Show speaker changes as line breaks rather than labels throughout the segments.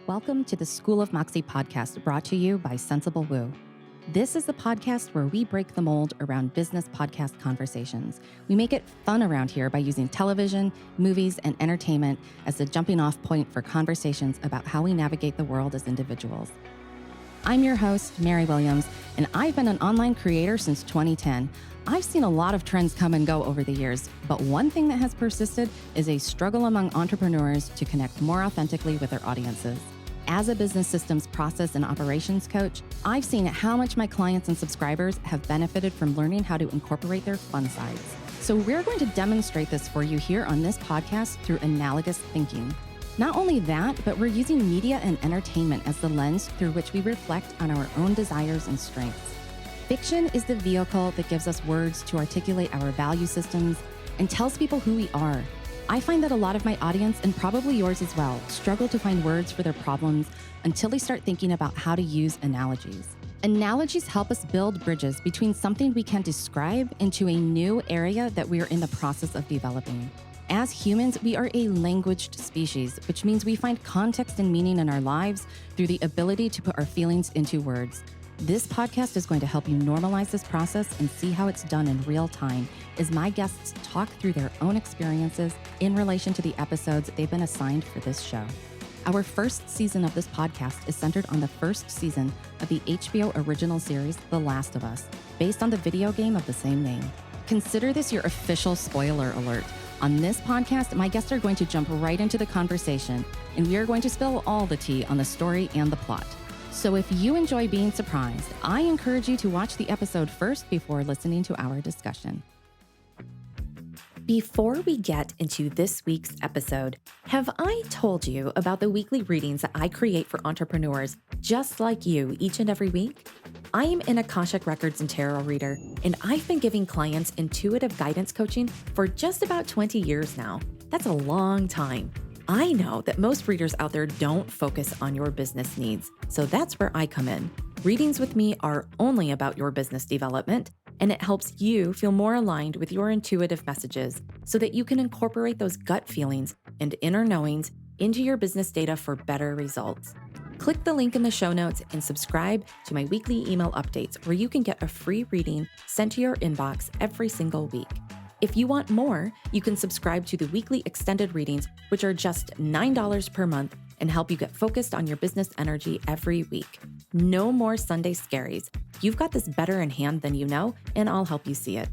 Welcome to the School of Moxie podcast brought to you by Sensible Woo. This is the podcast where we break the mold around business podcast conversations. We make it fun around here by using television, movies, and entertainment as the jumping off point for conversations about how we navigate the world as individuals. I'm your host, Mary Williams, and I've been an online creator since 2010. I've seen a lot of trends come and go over the years, but one thing that has persisted is a struggle among entrepreneurs to connect more authentically with their audiences. As a business systems process and operations coach, I've seen how much my clients and subscribers have benefited from learning how to incorporate their fun sides. So we're going to demonstrate this for you here on this podcast through analogous thinking. Not only that, but we're using media and entertainment as the lens through which we reflect on our own desires and strengths. Fiction is the vehicle that gives us words to articulate our value systems and tells people who we are. I find that a lot of my audience, and probably yours as well, struggle to find words for their problems until they start thinking about how to use analogies. Analogies help us build bridges between something we can describe into a new area that we are in the process of developing. As humans, we are a languaged species, which means we find context and meaning in our lives through the ability to put our feelings into words. This podcast is going to help you normalize this process and see how it's done in real time as my guests talk through their own experiences in relation to the episodes they've been assigned for this show. Our first season of this podcast is centered on the first season of the HBO original series, The Last of Us, based on the video game of the same name. Consider this your official spoiler alert. On this podcast, my guests are going to jump right into the conversation, and we are going to spill all the tea on the story and the plot. So if you enjoy being surprised, I encourage you to watch the episode first before listening to our discussion. Before we get into this week's episode, have I told you about the weekly readings that I create for entrepreneurs just like you each and every week? I am an Akashic Records and Tarot reader, and I've been giving clients intuitive guidance coaching for just about 20 years now. That's a long time. I know that most readers out there don't focus on your business needs, so that's where I come in. Readings with me are only about your business development, and it helps you feel more aligned with your intuitive messages so that you can incorporate those gut feelings and inner knowings into your business data for better results. Click the link in the show notes and subscribe to my weekly email updates where you can get a free reading sent to your inbox every single week. If you want more, you can subscribe to the weekly extended readings, which are just $9 per month and help you get focused on your business energy every week. No more Sunday scaries. You've got this better in hand than you know, and I'll help you see it.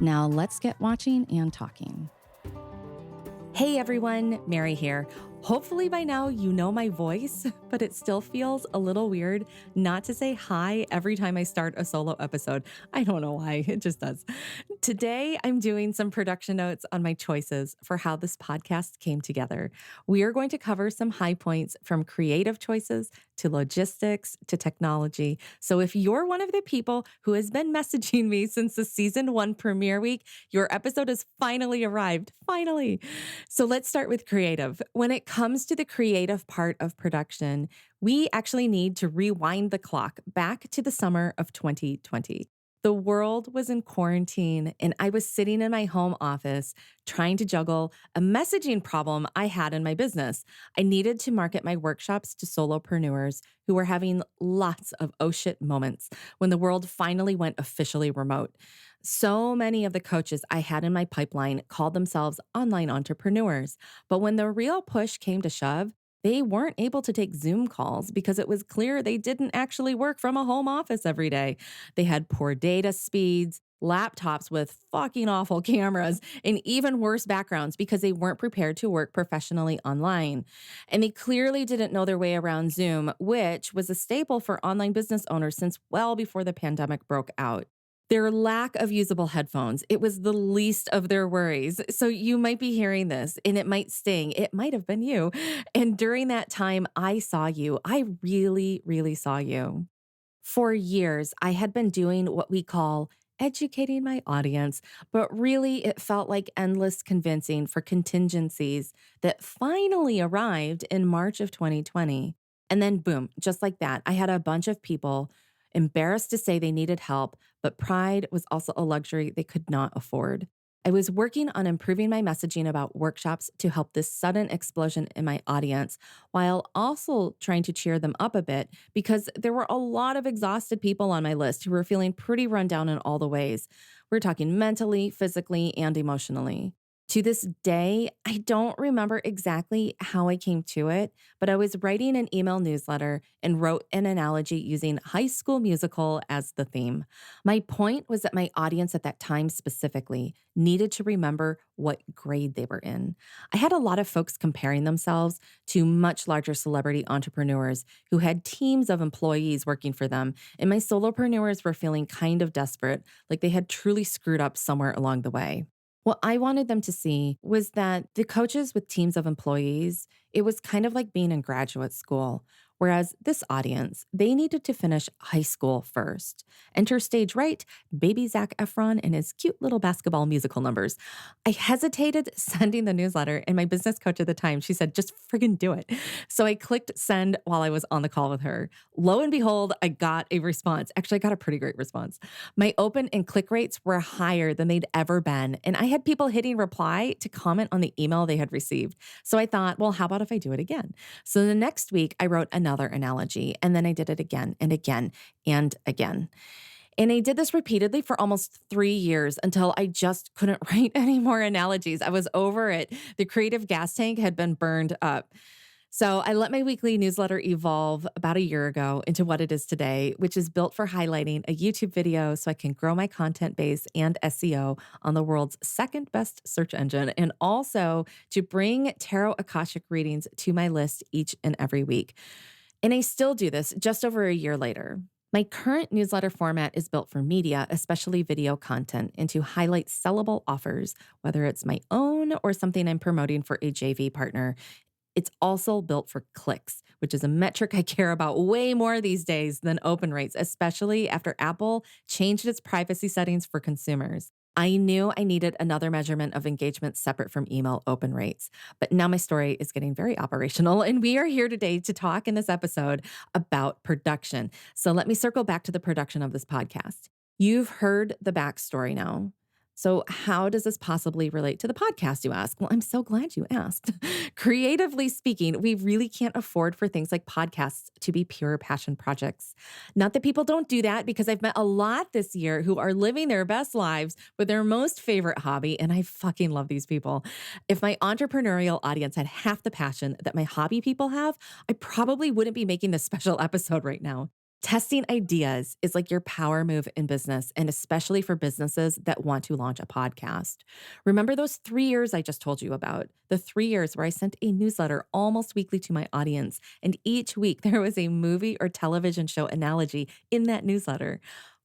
Now let's get watching and talking. Hey everyone, Mary here. Hopefully by now you know my voice, but it still feels a little weird not to say hi every time I start a solo episode. I don't know why, it just does. Today, I'm doing some production notes on my choices for how this podcast came together. We are going to cover some high points from creative choices to logistics to technology. So if you're one of the people who has been messaging me since the season 1 premiere week, your episode has finally arrived. Finally. So let's start with creative. When it comes to the creative part of production, we actually need to rewind the clock back to the summer of 2020. The world was in quarantine, and I was sitting in my home office trying to juggle a messaging problem I had in my business. I needed to market my workshops to solopreneurs who were having lots of oh shit moments when the world finally went officially remote. So many of the coaches I had in my pipeline called themselves online entrepreneurs, but when the real push came to shove, they weren't able to take Zoom calls because it was clear they didn't actually work from a home office every day. They had poor data speeds, laptops with fucking awful cameras, and even worse backgrounds because they weren't prepared to work professionally online. And they clearly didn't know their way around Zoom, which was a staple for online business owners since well before the pandemic broke out. Their lack of usable headphones, it was the least of their worries. So you might be hearing this and it might sting. It might have been you. And during that time, I saw you. I really, really saw you. For years, I had been doing what we call educating my audience, but really it felt like endless convincing for contingencies that finally arrived in March of 2020. And then boom, just like that, I had a bunch of people embarrassed to say they needed help, but pride was also a luxury they could not afford. I was working on improving my messaging about workshops to help this sudden explosion in my audience, while also trying to cheer them up a bit because there were a lot of exhausted people on my list who were feeling pretty run down in all the ways. We're talking mentally, physically, and emotionally. To this day, I don't remember exactly how I came to it, but I was writing an email newsletter and wrote an analogy using High School Musical as the theme. My point was that my audience at that time specifically needed to remember what grade they were in. I had a lot of folks comparing themselves to much larger celebrity entrepreneurs who had teams of employees working for them, and my solopreneurs were feeling kind of desperate, like they had truly screwed up somewhere along the way. What I wanted them to see was that the coaches with teams of employees, it was kind of like being in graduate school. Whereas this audience, they needed to finish high school first. Enter stage right, baby Zac Efron and his cute little basketball musical numbers. I hesitated sending the newsletter, and my business coach at the time, she said, just friggin' do it. So I clicked send while I was on the call with her. Lo and behold, I got a response. Actually, I got a pretty great response. My open and click rates were higher than they'd ever been, and I had people hitting reply to comment on the email they had received. So I thought, well, how about if I do it again? So the next week, I wrote another analogy, and then I did it again and again and again. And I did this repeatedly for almost 3 years until I just couldn't write any more analogies. I was over it. The creative gas tank had been burned up. So I let my weekly newsletter evolve about a year ago into what it is today, which is built for highlighting a YouTube video so I can grow my content base and SEO on the world's second best search engine, and also to bring Tarot Akashic readings to my list each and every week. And I still do this just over a year later. My current newsletter format is built for media, especially video content, and to highlight sellable offers, whether it's my own or something I'm promoting for a JV partner. It's also built for clicks, which is a metric I care about way more these days than open rates, especially after Apple changed its privacy settings for consumers. I knew I needed another measurement of engagement separate from email open rates. But now my story is getting very operational, and we are here today to talk in this episode about production. So let me circle back to the production of this podcast. You've heard the backstory now. So, how does this possibly relate to the podcast, you ask? Well, I'm so glad you asked. Creatively speaking, we really can't afford for things like podcasts to be pure passion projects. Not that people don't do that, because I've met a lot this year who are living their best lives with their most favorite hobby, and I fucking love these people. If my entrepreneurial audience had half the passion that my hobby people have, I probably wouldn't be making this special episode right now. Testing ideas is like your power move in business, and especially for businesses that want to launch a podcast. Remember those 3 years I just told you about? The 3 years where I sent a newsletter almost weekly to my audience, and each week there was a movie or television show analogy in that newsletter.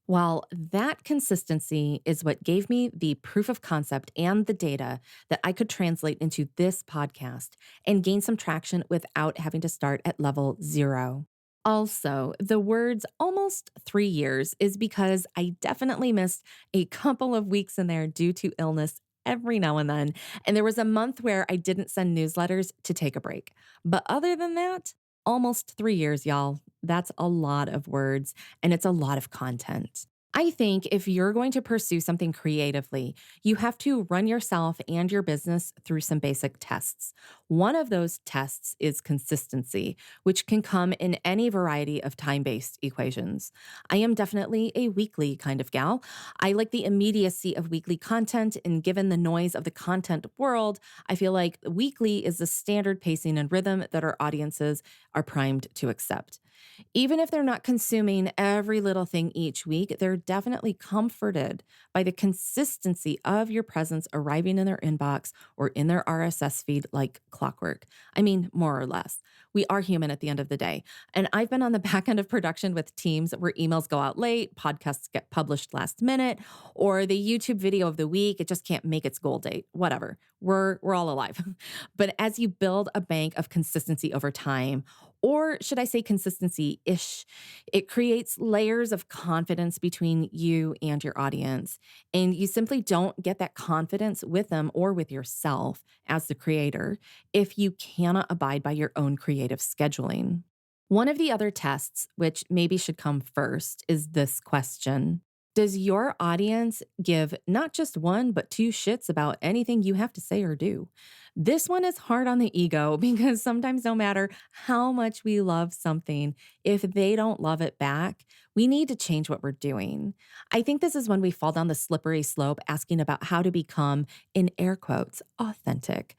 Well, that consistency is what gave me the proof of concept and the data that I could translate into this podcast and gain some traction without having to start at level zero. Also, the words almost 3 years is because I definitely missed a couple of weeks in there due to illness every now and then. And there was a month where I didn't send newsletters to take a break. But other than that, almost 3 years, y'all. That's a lot of words, and it's a lot of content. I think if you're going to pursue something creatively, you have to run yourself and your business through some basic tests. One of those tests is consistency, which can come in any variety of time based equations. I am definitely a weekly kind of gal. I like the immediacy of weekly content, and given the noise of the content world, I feel like weekly is the standard pacing and rhythm that our audiences are primed to accept. Even if they're not consuming every little thing each week, they're definitely comforted by the consistency of your presence arriving in their inbox or in their RSS feed like clockwork. I mean, more or less. We are human at the end of the day. And I've been on the back end of production with teams where emails go out late, podcasts get published last minute, or the YouTube video of the week, it just can't make its goal date. Whatever. We're all alive. But as you build a bank of consistency over time, or should I say consistency ish, it creates layers of confidence between you and your audience. And you simply don't get that confidence with them or with yourself as the creator if you cannot abide by your own creative scheduling. One of the other tests, which maybe should come first, is this question. Does your audience give not just one, but two shits about anything you have to say or do? This one is hard on the ego because sometimes, no matter how much we love something, if they don't love it back, we need to change what we're doing. I think this is when we fall down the slippery slope asking about how to become, in air quotes, authentic.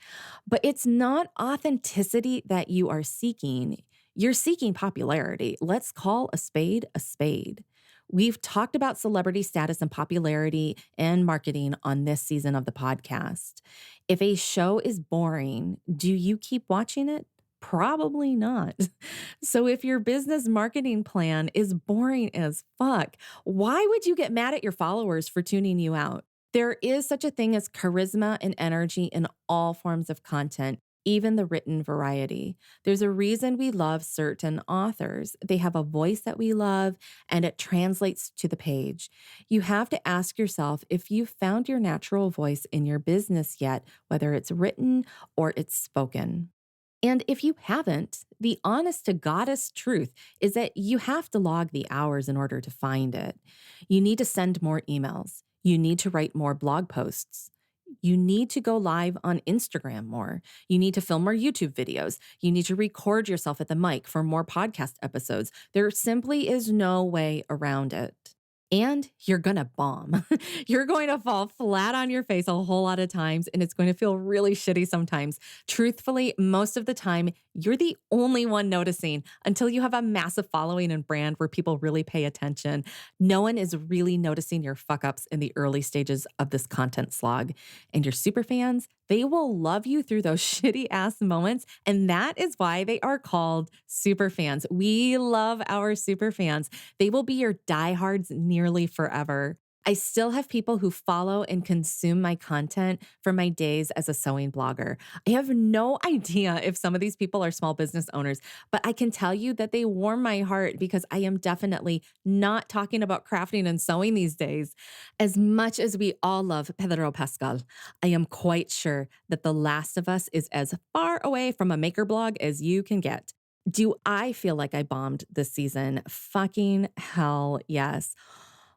But it's not authenticity that you are seeking. You're seeking popularity. Let's call a spade a spade. We've talked about celebrity status and popularity and marketing on this season of the podcast. If a show is boring, do you keep watching it? Probably not. So, if your business marketing plan is boring as fuck, why would you get mad at your followers for tuning you out? There is such a thing as charisma and energy in all forms of content, even the written variety. There's a reason we love certain authors. They have a voice that we love, and it translates to the page. You have to ask yourself if you've found your natural voice in your business yet, whether it's written or it's spoken. And if you haven't, the honest to goddess truth is that you have to log the hours in order to find it. You need to send more emails. You need to write more blog posts. You need to go live on Instagram more. You need to film more YouTube videos. You need to record yourself at the mic for more podcast episodes. There simply is no way around it. And you're going to bomb. You're going to fall flat on your face a whole lot of times, and it's going to feel really shitty sometimes. Truthfully, most of the time, you're the only one noticing until you have a massive following and brand where people really pay attention. No one is really noticing your fuck ups in the early stages of this content slog. And your super fans, they will love you through those shitty ass moments. And that is why they are called super fans. We love our super fans. They will be your diehards nearly forever. I still have people who follow and consume my content from my days as a sewing blogger. I have no idea if some of these people are small business owners, but I can tell you that they warm my heart because I am definitely not talking about crafting and sewing these days. As much as we all love Pedro Pascal, I am quite sure that The Last of Us is as far away from a maker blog as you can get. Do I feel like I bombed this season? Fucking hell yes.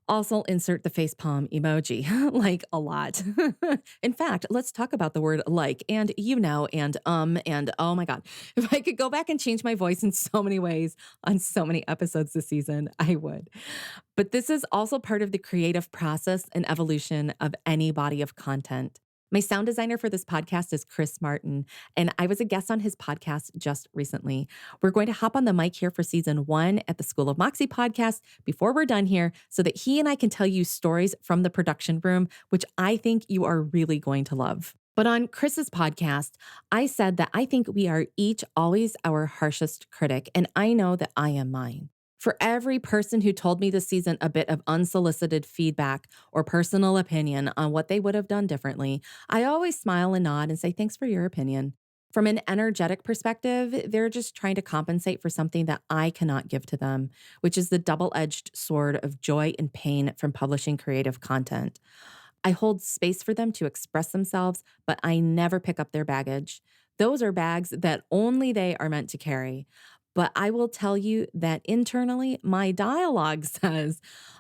Also, insert the facepalm emoji, like a lot. In fact, let's talk about the word like and and oh my God. If I could go back and change my voice in so many ways on so many episodes this season, I would. But this is also part of the creative process and evolution of any body of content. My sound designer for this podcast is Chris Martin, and I was a guest on his podcast just recently. We're going to hop on the mic here for season 1 at the School of Moxie podcast before we're done here so that he and I can tell you stories from the production room, which I think you are really going to love. But on Chris's podcast, I said that I think we are each always our harshest critic, and I know that I am mine. For every person who told me this season a bit of unsolicited feedback or personal opinion on what they would have done differently, I always smile and nod and say, thanks for your opinion. From an energetic perspective, they're just trying to compensate for something that I cannot give to them, which is the double-edged sword of joy and pain from publishing creative content. I hold space for them to express themselves, but I never pick up their baggage. Those are bags that only they are meant to carry. But I will tell you that internally, my dialogue says,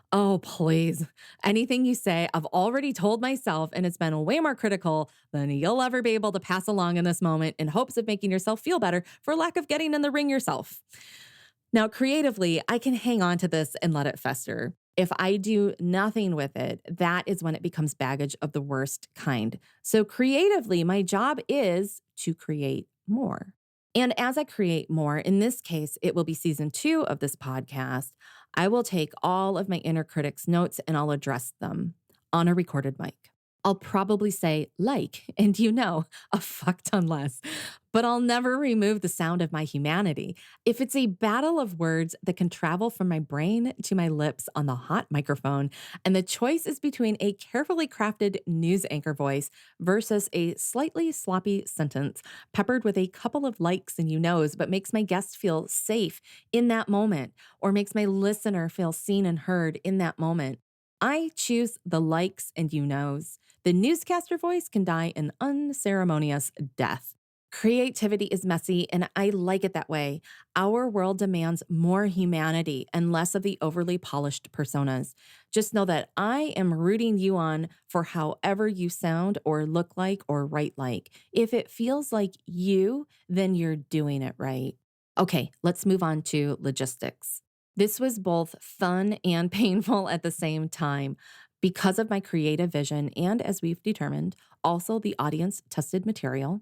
oh, please, anything you say, I've already told myself, and it's been way more critical than you'll ever be able to pass along in this moment in hopes of making yourself feel better for lack of getting in the ring yourself. Now, creatively, I can hang on to this and let it fester. If I do nothing with it, that is when it becomes baggage of the worst kind. So, creatively, my job is to create more. And as I create more, in this case, it will be season 2 of this podcast. I will take all of my inner critic's notes and I'll address them on a recorded mic. I'll probably say and a fuck ton less, but I'll never remove the sound of my humanity. If it's a battle of words that can travel from my brain to my lips on the hot microphone, and the choice is between a carefully crafted news anchor voice versus a slightly sloppy sentence peppered with a couple of likes and but makes my guest feel safe in that moment, or makes my listener feel seen and heard in that moment, I choose the likes and The newscaster voice can die an unceremonious death. Creativity is messy, and I like it that way. Our world demands more humanity and less of the overly polished personas. Just know that I am rooting you on for however you sound or look like or write like. If it feels like you, then you're doing it right. Okay, let's move on to logistics. This was both fun and painful at the same time. Because of my creative vision, and as we've determined, also the audience tested material,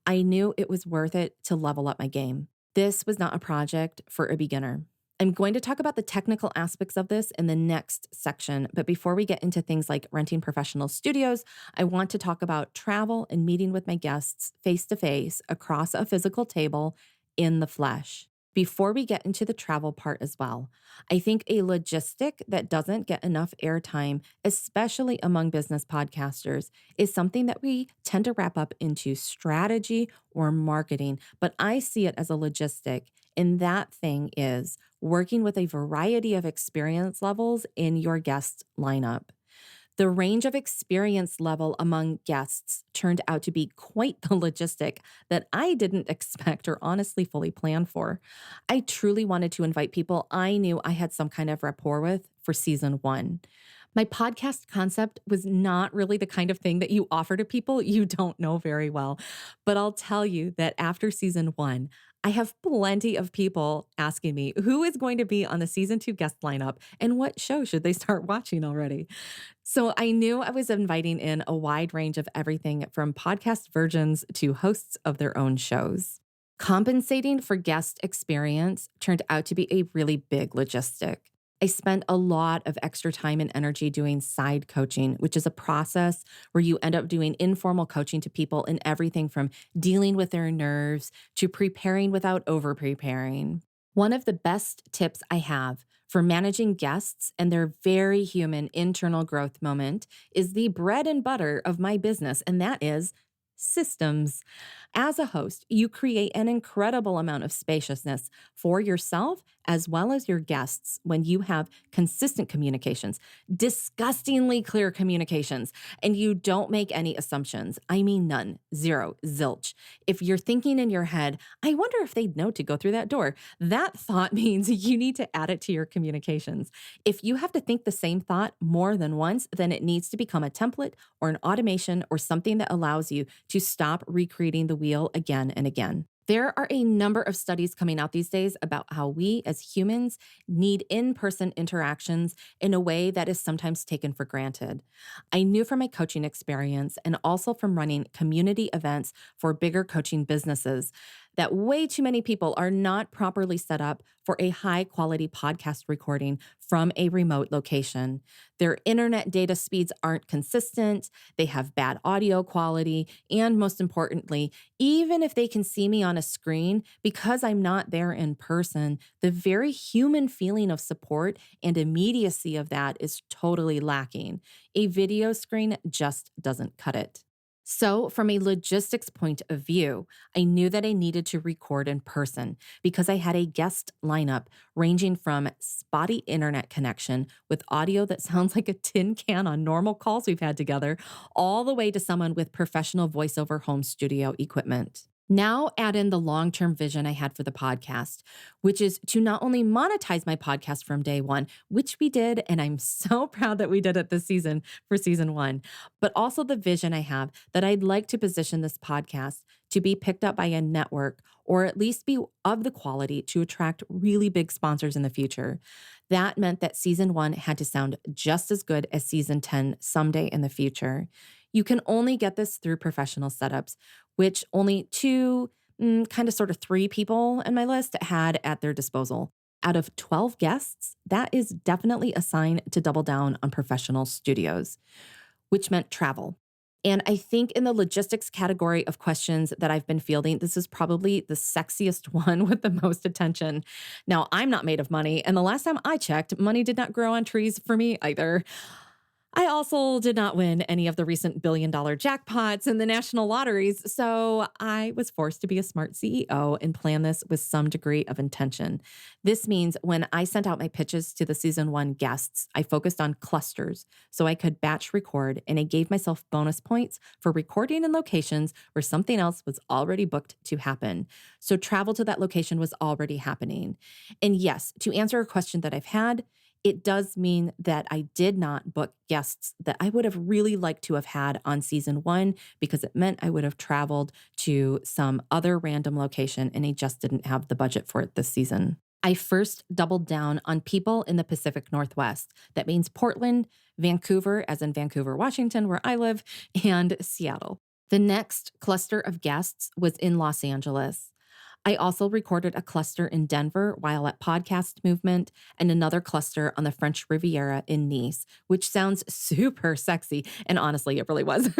I knew it was worth it to level up my game. This was not a project for a beginner. I'm going to talk about the technical aspects of this in the next section, but before we get into things like renting professional studios, I want to talk about travel and meeting with my guests face to face across a physical table in the flesh. Before we get into the travel part as well, I think a logistic that doesn't get enough airtime, especially among business podcasters, is something that we tend to wrap up into strategy or marketing, but I see it as a logistic. And that thing is working with a variety of experience levels in your guest lineup. The range of experience level among guests turned out to be quite the logistic that I didn't expect or honestly fully plan for. I truly wanted to invite people I knew I had some kind of rapport with for season one. My podcast concept was not really the kind of thing that you offer to people you don't know very well. But I'll tell you that after season one, I have plenty of people asking me who is going to be on the season two guest lineup and what show should they start watching already. So I knew I was inviting in a wide range of everything from podcast virgins to hosts of their own shows. Compensating for guest experience turned out to be a really big logistic. I spent a lot of extra time and energy doing side coaching, which is a process where you end up doing informal coaching to people in everything from dealing with their nerves to preparing without over preparing. One of the best tips I have for managing guests and their very human internal growth moment is the bread and butter of my business, and that is systems. As a host, you create an incredible amount of spaciousness for yourself as well as your guests when you have consistent communications, disgustingly clear communications, and you don't make any assumptions. I mean, none, zero, zilch. If you're thinking in your head, I wonder if they'd know to go through that door, that thought means you need to add it to your communications. If you have to think the same thought more than once, then it needs to become a template or an automation or something that allows you to stop recreating the wheel again and again. There are a number of studies coming out these days about how we as humans need in-person interactions in a way that is sometimes taken for granted. I knew from my coaching experience and also from running community events for bigger coaching businesses that way too many people are not properly set up for a high-quality podcast recording from a remote location. Their internet data speeds aren't consistent, they have bad audio quality, and most importantly, even if they can see me on a screen, because I'm not there in person, the very human feeling of support and immediacy of that is totally lacking. A video screen just doesn't cut it. So, from a logistics point of view, I knew that I needed to record in person because I had a guest lineup ranging from spotty internet connection with audio that sounds like a tin can on normal calls we've had together, all the way to someone with professional voiceover home studio equipment. Now add in the long-term vision I had for the podcast, which is to not only monetize my podcast from day one, which we did, and I'm so proud that we did it this season for season one, but also the vision I have that I'd like to position this podcast to be picked up by a network or at least be of the quality to attract really big sponsors in the future. That meant that season one had to sound just as good as season 10 someday in the future. You can only get this through professional setups, which only two, kind of sort of three people in my list had at their disposal. Out of 12 guests, that is definitely a sign to double down on professional studios, which meant travel. And I think in the logistics category of questions that I've been fielding, this is probably the sexiest one with the most attention. Now, I'm not made of money, and the last time I checked, money did not grow on trees for me either. I also did not win any of the recent billion-dollar jackpots and the national lotteries, so I was forced to be a smart CEO and plan this with some degree of intention. This means when I sent out my pitches to the season one guests, I focused on clusters so I could batch record, and I gave myself bonus points for recording in locations where something else was already booked to happen. So travel to that location was already happening. And yes, to answer a question that I've had, it does mean that I did not book guests that I would have really liked to have had on season one because it meant I would have traveled to some other random location and I just didn't have the budget for it this season. I first doubled down on people in the Pacific Northwest. That means Portland, Vancouver, as in Vancouver, Washington, where I live, and Seattle. The next cluster of guests was in Los Angeles. I also recorded a cluster in Denver while at Podcast Movement and another cluster on the French Riviera in Nice, which sounds super sexy. And honestly, it really was.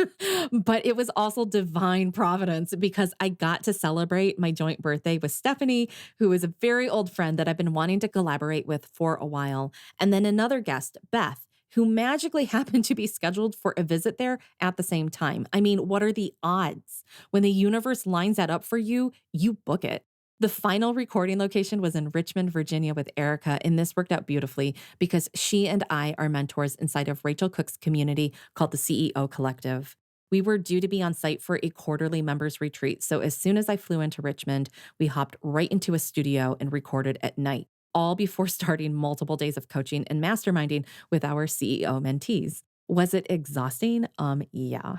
But it was also divine providence because I got to celebrate my joint birthday with Stephanie, who is a very old friend that I've been wanting to collaborate with for a while. And then another guest, Beth, who magically happened to be scheduled for a visit there at the same time. I mean, what are the odds? When the universe lines that up for you, you book it. The final recording location was in Richmond, Virginia with Erica, and this worked out beautifully because she and I are mentors inside of Rachel Cook's community called the CEO Collective. We were due to be on site for a quarterly members retreat, so as soon as I flew into Richmond, we hopped right into a studio and recorded at night, all before starting multiple days of coaching and masterminding with our CEO mentees. Was it exhausting? Yeah.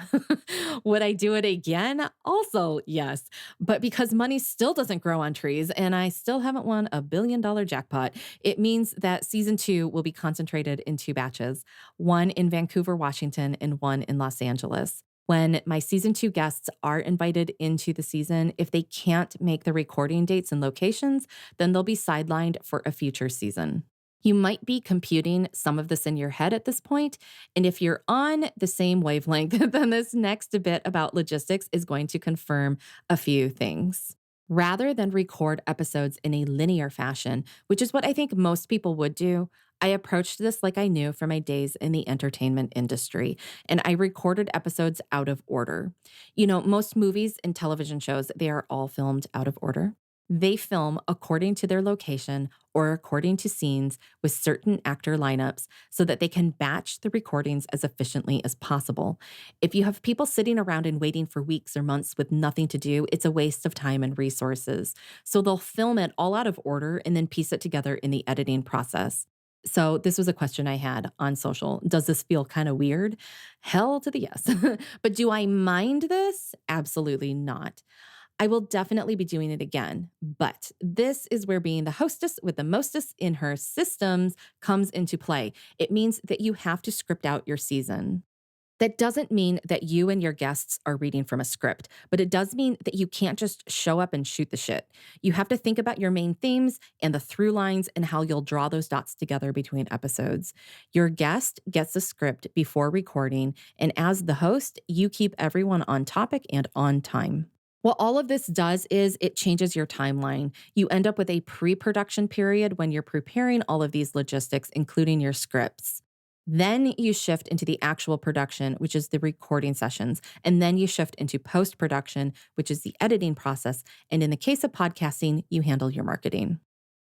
Would I do it again? Also, yes. But because money still doesn't grow on trees and I still haven't won a billion-dollar jackpot, it means that season two will be concentrated in two batches, one in Vancouver, Washington, and one in Los Angeles. When my season two guests are invited into the season, if they can't make the recording dates and locations, then they'll be sidelined for a future season. You might be computing some of this in your head at this point, and if you're on the same wavelength, then this next bit about logistics is going to confirm a few things. Rather than record episodes in a linear fashion, which is what I think most people would do, I approached this like I knew from my days in the entertainment industry, and I recorded episodes out of order. You know, most movies and television shows, they are all filmed out of order. They film according to their location or according to scenes with certain actor lineups so that they can batch the recordings as efficiently as possible. If you have people sitting around and waiting for weeks or months with nothing to do, it's a waste of time and resources. So they'll film it all out of order and then piece it together in the editing process. So this was a question I had on social. Does this feel kind of weird? Hell to the yes. But do I mind this? Absolutely not. I will definitely be doing it again, but this is where being the hostess with the mostess in her systems comes into play. It means that you have to script out your season. That doesn't mean that you and your guests are reading from a script, but it does mean that you can't just show up and shoot the shit. You have to think about your main themes and the through lines and how you'll draw those dots together between episodes. Your guest gets the script before recording, and as the host, you keep everyone on topic and on time. What all of this does is it changes your timeline. You end up with a pre-production period when you're preparing all of these logistics, including your scripts. Then you shift into the actual production, which is the recording sessions. And then you shift into post-production, which is the editing process. And in the case of podcasting, you handle your marketing.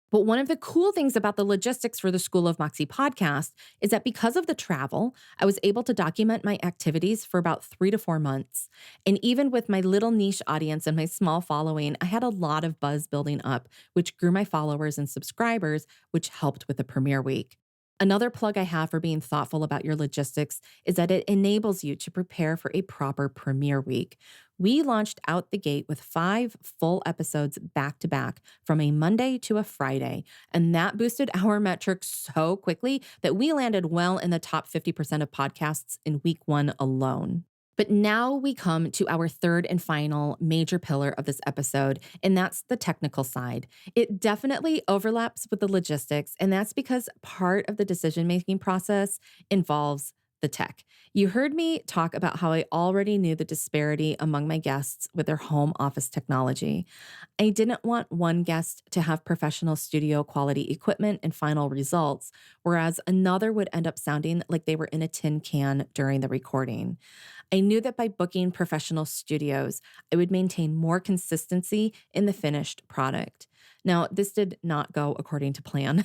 But one of the cool things about the logistics for the School of Moxie podcast is that because of the travel, I was able to document my activities for about 3 to 4 months. And even with my little niche audience and my small following, I had a lot of buzz building up, which grew my followers and subscribers, which helped with the premiere week. Another plug I have for being thoughtful about your logistics is that it enables you to prepare for a proper premiere week. We launched out the gate with 5 full episodes back to back from a Monday to a Friday, and that boosted our metrics so quickly that we landed well in the top 50% of podcasts in week 1 alone. But now we come to our third and final major pillar of this episode, and that's the technical side. It definitely overlaps with the logistics, and that's because part of the decision-making process involves the tech. You heard me talk about how I already knew the disparity among my guests with their home office technology. I didn't want one guest to have professional studio quality equipment and final results, whereas another would end up sounding like they were in a tin can during the recording. I knew that by booking professional studios, I would maintain more consistency in the finished product. Now, this did not go according to plan.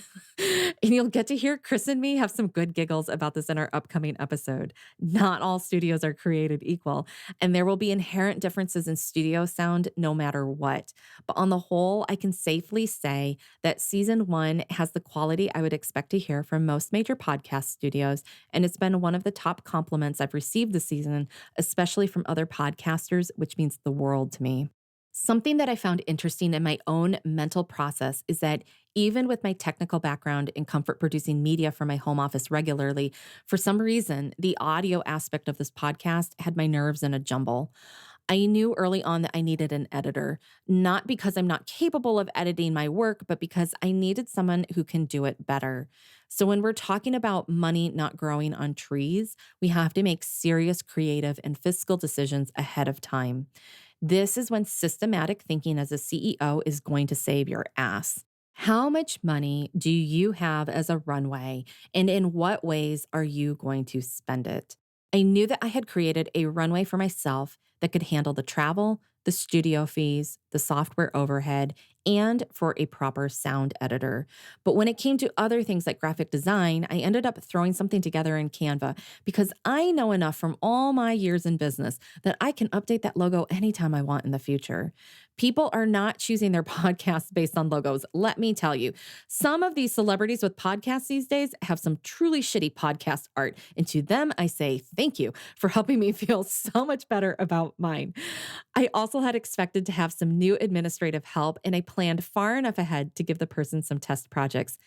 And you'll get to hear Chris and me have some good giggles about this in our upcoming episode. Not all studios are created equal, and there will be inherent differences in studio sound no matter what. But on the whole, I can safely say that season one has the quality I would expect to hear from most major podcast studios, and it's been one of the top compliments I've received this season, especially from other podcasters, which means the world to me. Something that I found interesting in my own mental process is that even with my technical background and comfort producing media for my home office regularly, for some reason, the audio aspect of this podcast had my nerves in a jumble. I knew early on that I needed an editor, not because I'm not capable of editing my work, but because I needed someone who can do it better. So when we're talking about money not growing on trees, we have to make serious creative and fiscal decisions ahead of time. This is when systematic thinking as a CEO is going to save your ass. How much money do you have as a runway, and in what ways are you going to spend it? I knew that I had created a runway for myself that could handle the travel, the studio fees, the software overhead, and for a proper sound editor. But when it came to other things like graphic design, I ended up throwing something together in Canva because I know enough from all my years in business that I can update that logo anytime I want in the future. People are not choosing their podcasts based on logos. Let me tell you, some of these celebrities with podcasts these days have some truly shitty podcast art. And to them, I say thank you for helping me feel so much better about mine. I also had expected to have some new administrative help, and I planned far enough ahead to give the person some test projects,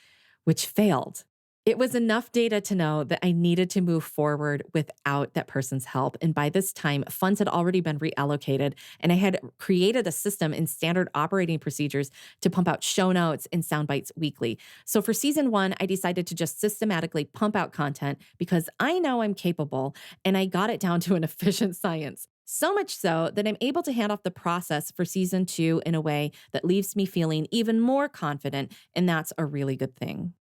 which failed. It was enough data to know that I needed to move forward without that person's help. And by this time, funds had already been reallocated, and I had created a system and standard operating procedures to pump out show notes and sound bites weekly. So for season one, I decided to just systematically pump out content because I know I'm capable, and I got it down to an efficient science. So much so that I'm able to hand off the process for season two in a way that leaves me feeling even more confident, and that's a really good thing.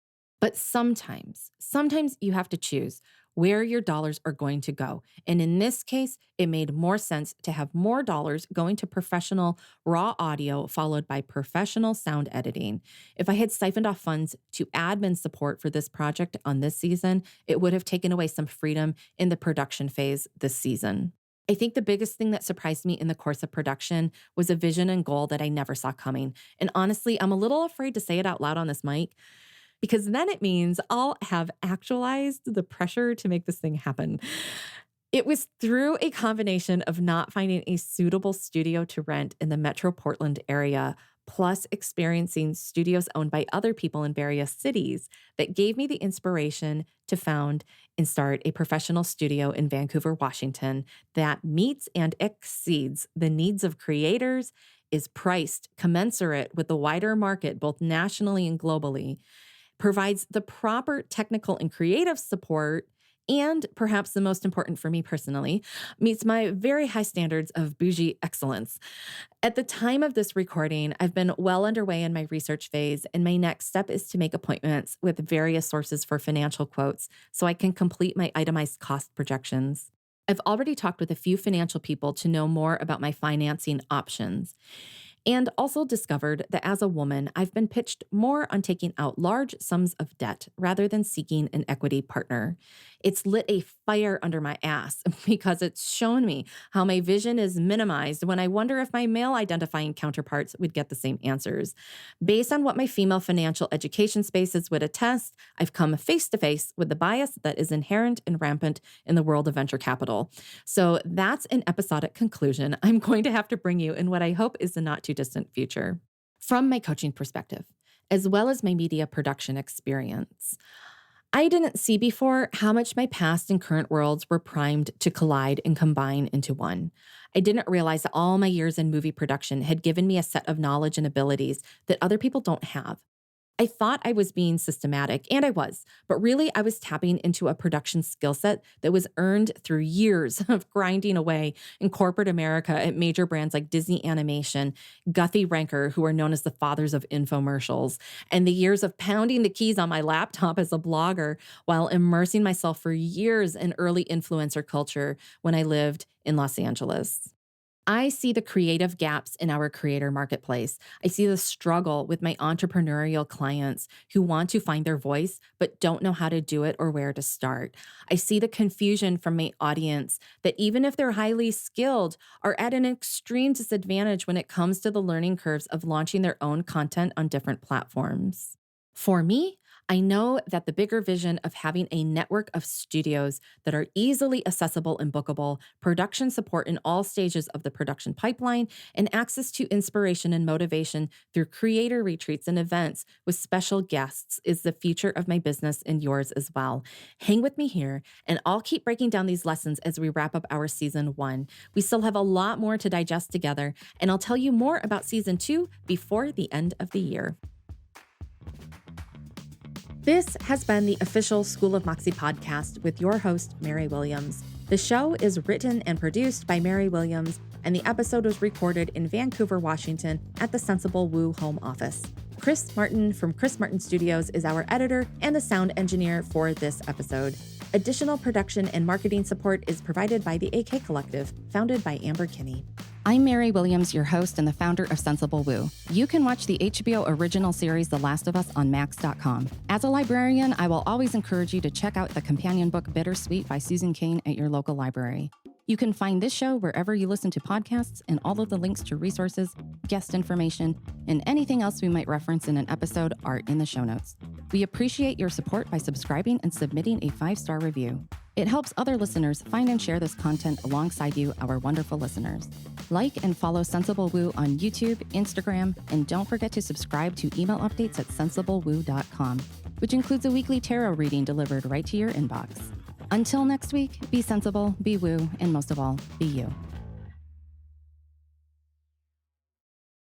But sometimes you have to choose where your dollars are going to go. And in this case, it made more sense to have more dollars going to professional raw audio followed by professional sound editing. If I had siphoned off funds to admin support for this project on this season, it would have taken away some freedom in the production phase this season. I think the biggest thing that surprised me in the course of production was a vision and goal that I never saw coming. And honestly, I'm a little afraid to say it out loud on this mic because then it means I'll have actualized the pressure to make this thing happen. It was through a combination of not finding a suitable studio to rent in the Metro Portland area, plus experiencing studios owned by other people in various cities, that gave me the inspiration to found and start a professional studio in Vancouver, Washington that meets and exceeds the needs of creators, is priced commensurate with the wider market, both nationally and globally, provides the proper technical and creative support, and perhaps the most important for me personally, meets my very high standards of bougie excellence. At the time of this recording, I've been well underway in my research phase, and my next step is to make appointments with various sources for financial quotes so I can complete my itemized cost projections. I've already talked with a few financial people to know more about my financing options, and also discovered that as a woman, I've been pitched more on taking out large sums of debt rather than seeking an equity partner. It's lit a fire under my ass because it's shown me how my vision is minimized when I wonder if my male identifying counterparts would get the same answers. Based on what my female financial education spaces would attest, I've come face to face with the bias that is inherent and rampant in the world of venture capital. So that's an episodic conclusion I'm going to have to bring you in what I hope is the not too distant future. From my coaching perspective, as well as my media production experience, I didn't see before how much my past and current worlds were primed to collide and combine into one. I didn't realize that all my years in movie production had given me a set of knowledge and abilities that other people don't have. I thought I was being systematic, and I was, but really I was tapping into a production skill set that was earned through years of grinding away in corporate America at major brands like Disney Animation, Guthy Ranker, who are known as the fathers of infomercials, and the years of pounding the keys on my laptop as a blogger while immersing myself for years in early influencer culture when I lived in Los Angeles. I see the creative gaps in our creator marketplace. I see the struggle with my entrepreneurial clients who want to find their voice but don't know how to do it or where to start. I see the confusion from my audience that even if they're highly skilled, are at an extreme disadvantage when it comes to the learning curves of launching their own content on different platforms. For me, I know that the bigger vision of having a network of studios that are easily accessible and bookable, production support in all stages of the production pipeline, and access to inspiration and motivation through creator retreats and events with special guests is the future of my business and yours as well. Hang with me here, and I'll keep breaking down these lessons as we wrap up our season 1. We still have a lot more to digest together, and I'll tell you more about season 2 before the end of the year. This has been the official School of Moxie podcast with your host, Mary Williams. The show is written and produced by Mary Williams, and the episode was recorded in Vancouver, Washington at the Sensible Woo home office. Chris Martin from Chris Martin Studios is our editor and the sound engineer for this episode. Additional production and marketing support is provided by the AK Collective, founded by Amber Kinney. I'm Mary Williams, your host and the founder of Sensible Woo. You can watch the HBO original series The Last of Us on Max.com. As a librarian, I will always encourage you to check out the companion book Bittersweet by Susan Cain at your local library. You can find this show wherever you listen to podcasts, and all of the links to resources, guest information, and anything else we might reference in an episode are in the show notes. We appreciate your support by subscribing and submitting a 5-star review. It helps other listeners find and share this content alongside you, our wonderful listeners. Like and follow Sensible Woo on YouTube, Instagram, and don't forget to subscribe to email updates at sensiblewoo.com, which includes a weekly tarot reading delivered right to your inbox. Until next week, be sensible, be woo, and most of all, be you.